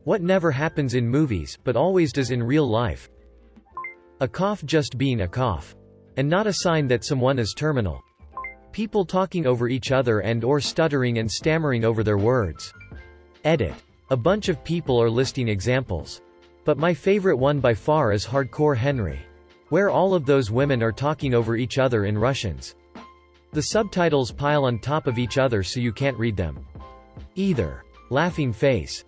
What never happens in movies, but always does in real life? A cough just being a cough. And not a sign that someone is terminal. People talking over each other and/or stuttering and stammering over their words. Edit. A bunch of people are listing examples. But my favorite one by far is Hardcore Henry, where all of those women are talking over each other in Russians. The subtitles pile on top of each other so you can't read them. Either. Laughing face.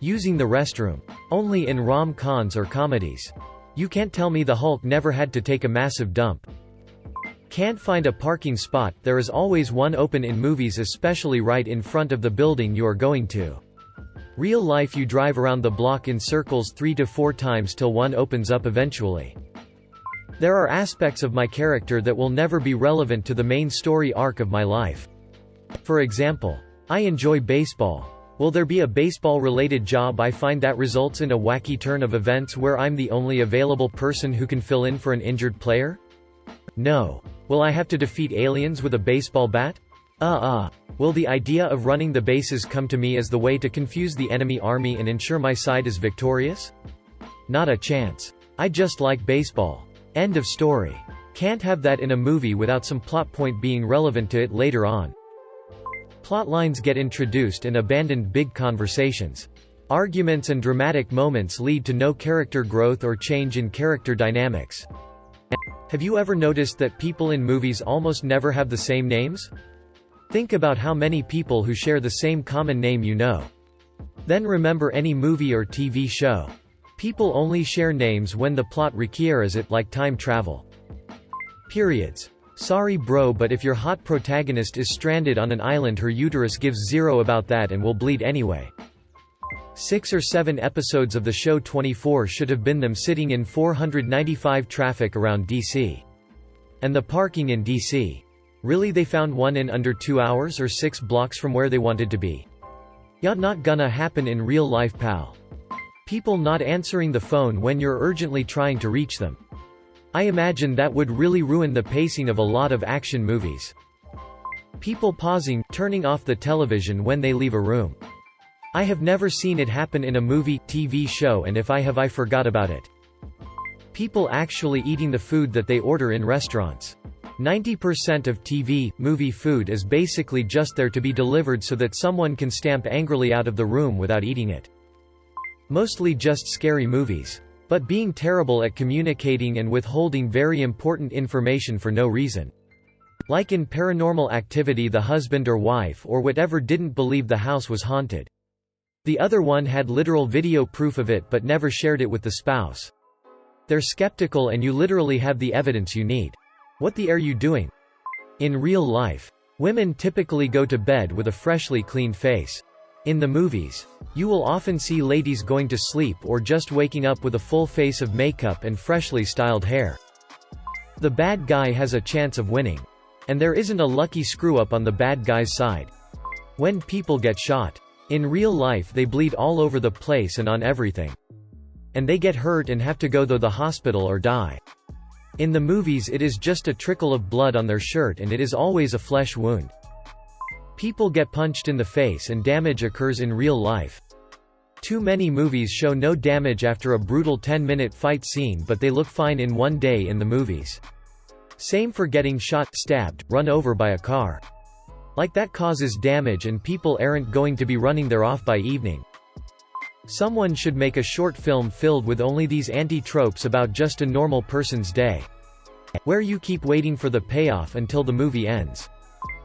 Using the restroom. Only in rom-coms or comedies. You can't tell me the Hulk never had to take a massive dump. Can't find a parking spot, there is always one open in movies, especially right in front of the building you are going to. Real life, you drive around the block in circles 3 to 4 times till one opens up eventually. There are aspects of my character that will never be relevant to the main story arc of my life. For example, I enjoy baseball. Will there be a baseball-related job I find that results in a wacky turn of events where I'm the only available person who can fill in for an injured player? No. Will I have to defeat aliens with a baseball bat? Will the idea of running the bases come to me as the way to confuse the enemy army and ensure my side is victorious? Not a chance. I just like baseball. End of story. Can't have that in a movie without some plot point being relevant to it later on. Plotlines get introduced and abandoned, big conversations. Arguments and dramatic moments lead to no character growth or change in character dynamics. Have you ever noticed that people in movies almost never have the same names? Think about how many people who share the same common name you know. Then remember any movie or TV show. People only share names when the plot requires it, like time travel. Periods. Sorry bro, but if your hot protagonist is stranded on an island, her uterus gives 0 about that and will bleed anyway. 6 or 7 episodes of the show 24 should have been them sitting in 495 traffic around DC. And the parking in DC. Really, they found one in under 2 hours or 6 blocks from where they wanted to be. Yeah, not gonna happen in real life, pal. People not answering the phone when you're urgently trying to reach them. I imagine that would really ruin the pacing of a lot of action movies. People pausing, turning off the television when they leave a room. I have never seen it happen in a movie, TV show, and if I have, I forgot about it. People actually eating the food that they order in restaurants. 90% of TV, movie food is basically just there to be delivered so that someone can stamp angrily out of the room without eating it. Mostly just scary movies. But being terrible at communicating and withholding very important information for no reason. Like in Paranormal Activity, the husband or wife or whatever didn't believe the house was haunted. The other one had literal video proof of it but never shared it with the spouse. They're skeptical and you literally have the evidence you need. What the are you doing? In real life, women typically go to bed with a freshly cleaned face. In the movies, you will often see ladies going to sleep or just waking up with a full face of makeup and freshly styled hair. The bad guy has a chance of winning. And there isn't a lucky screw-up on the bad guy's side. When people get shot, in real life they bleed all over the place and on everything. And they get hurt and have to go to the hospital or die. In the movies it is just a trickle of blood on their shirt and it is always a flesh wound. People get punched in the face and damage occurs in real life. Too many movies show no damage after a brutal 10-minute fight scene, but they look fine in one day in the movies. Same for getting shot, stabbed, run over by a car. Like that causes damage and people aren't going to be running there off by evening. Someone should make a short film filled with only these anti-tropes about just a normal person's day. Where you keep waiting for the payoff until the movie ends.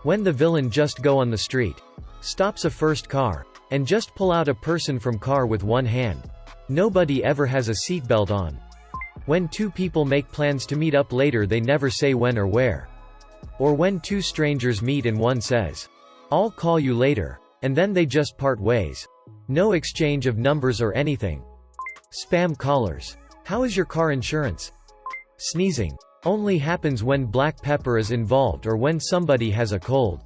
When the villain just go on the street, stops a first car, and just pull out a person from car with one hand. Nobody ever has a seatbelt on. When two people make plans to meet up later, they never say when or where. Or when two strangers meet and one says, "I'll call you later," and then they just part ways. No exchange of numbers or anything. Spam callers. How is your car insurance? Sneezing. Only happens when black pepper is involved or when somebody has a cold.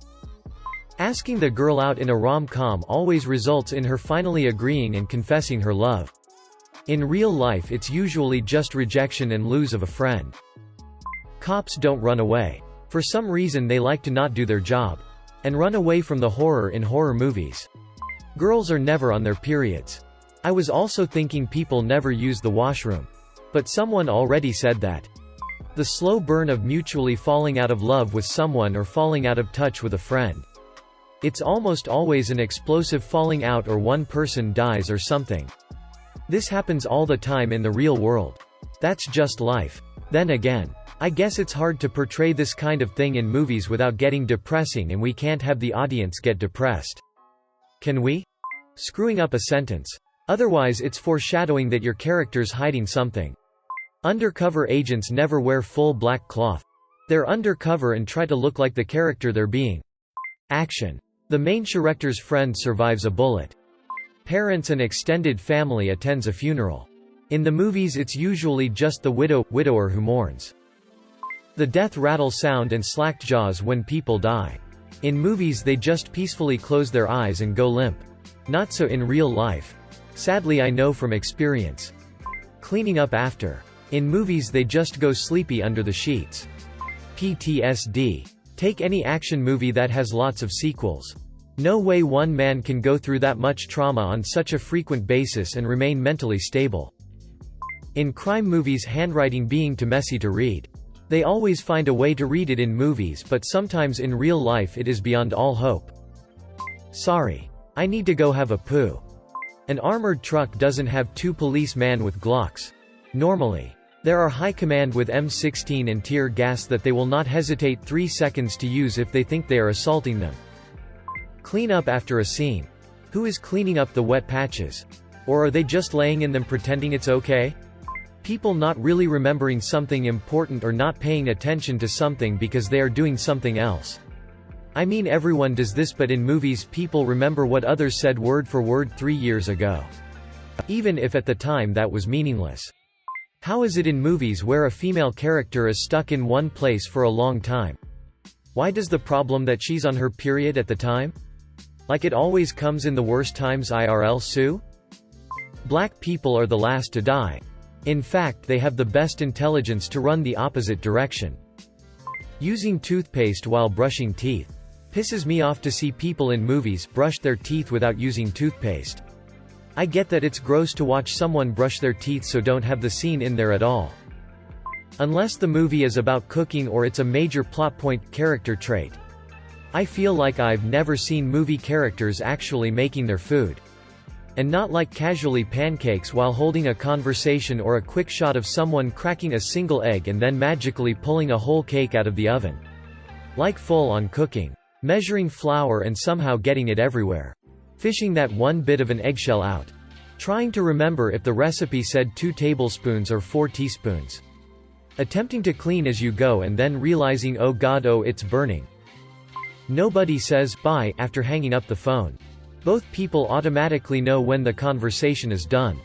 Asking the girl out in a rom-com always results in her finally agreeing and confessing her love. In real life it's usually just rejection and lose of a friend. Cops don't run away. For some reason they like to not do their job. And run away from the horror in horror movies. Girls are never on their periods. I was also thinking people never use the washroom. But someone already said that. The slow burn of mutually falling out of love with someone or falling out of touch with a friend. It's almost always an explosive falling out or one person dies or something. This happens all the time in the real world. That's just life. Then again, I guess it's hard to portray this kind of thing in movies without getting depressing, and we can't have the audience get depressed. Can we? Screwing up a sentence. Otherwise it's foreshadowing that your character's hiding something. Undercover agents never wear full black cloth. They're undercover and try to look like the character they're being. Action. The main character's friend survives a bullet. Parents and extended family attends a funeral. In the movies it's usually just the widower who mourns. The death rattle sound and slacked jaws when people die. In movies they just peacefully close their eyes and go limp. Not so in real life. Sadly, I know from experience. Cleaning up after. In movies they just go sleepy under the sheets. PTSD. Take any action movie that has lots of sequels. No way one man can go through that much trauma on such a frequent basis and remain mentally stable. In crime movies, handwriting being too messy to read. They always find a way to read it in movies, but sometimes in real life it is beyond all hope. Sorry. I need to go have a poo. An armored truck doesn't have two policemen with Glocks. Normally. There are high command with M16 and tear gas that they will not hesitate 3 seconds to use if they think they are assaulting them. Clean up after a scene. Who is cleaning up the wet patches? Or are they just laying in them pretending it's okay? People not really remembering something important or not paying attention to something because they are doing something else. I mean, everyone does this, but in movies people remember what others said word for word 3 years ago. Even if at the time that was meaningless. How is it in movies where a female character is stuck in one place for a long time? Why does the problem that she's on her period at the time? Like it always comes in the worst times IRL, Sue? Black people are the last to die. In fact, they have the best intelligence to run the opposite direction. Using toothpaste while brushing teeth. Pisses me off to see people in movies brush their teeth without using toothpaste. I get that it's gross to watch someone brush their teeth, so don't have the scene in there at all. Unless the movie is about cooking or it's a major plot point, character trait. I feel like I've never seen movie characters actually making their food. And not like casually pancakes while holding a conversation or a quick shot of someone cracking a single egg and then magically pulling a whole cake out of the oven. Like full-on cooking. Measuring flour and somehow getting it everywhere. Fishing that one bit of an eggshell out. Trying to remember if the recipe said 2 tablespoons or 4 teaspoons. Attempting to clean as you go and then realizing, oh god, oh, it's burning. Nobody says bye after hanging up the phone. Both people automatically know when the conversation is done.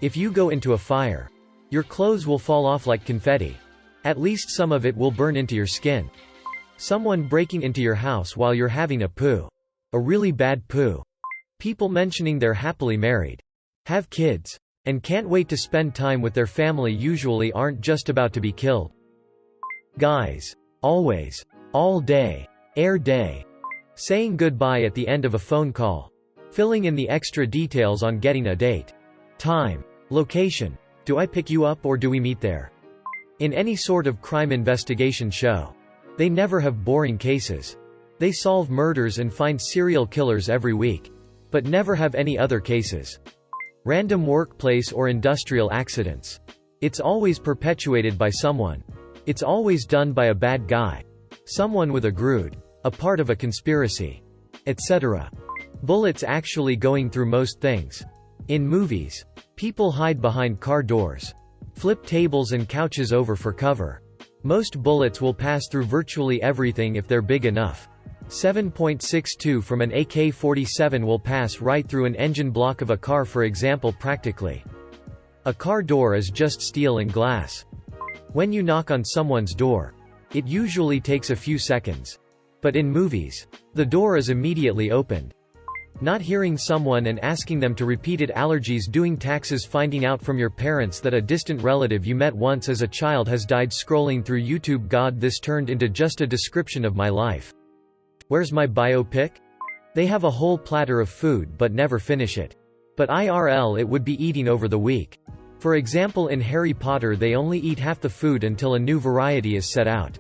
If you go into a fire, your clothes will fall off like confetti. At least some of it will burn into your skin. Someone breaking into your house while you're having a poo. A really bad poo. People mentioning they're happily married. Have kids. And can't wait to spend time with their family usually aren't just about to be killed. Guys. Always. All day. Air day. Saying goodbye at the end of a phone call. Filling in the extra details on getting a date. Time. Location. Do I pick you up or do we meet there? In any sort of crime investigation show. They never have boring cases. They solve murders and find serial killers every week. But never have any other cases. Random workplace or industrial accidents. It's always perpetuated by someone. It's always done by a bad guy. Someone with a grude. A part of a conspiracy. Etc. Bullets actually going through most things. In movies. People hide behind car doors. Flip tables and couches over for cover. Most bullets will pass through virtually everything if they're big enough. 7.62 from an AK-47 will pass right through an engine block of a car, for example, practically. A car door is just steel and glass. When you knock on someone's door, it usually takes a few seconds. But in movies, the door is immediately opened. Not hearing someone and asking them to repeat it, allergies, doing taxes, finding out from your parents that a distant relative you met once as a child has died, scrolling through YouTube. God, this turned into just a description of my life. Where's my biopic? They have a whole platter of food but never finish it. But IRL it would be eating over the week. For example, in Harry Potter they only eat half the food until a new variety is set out.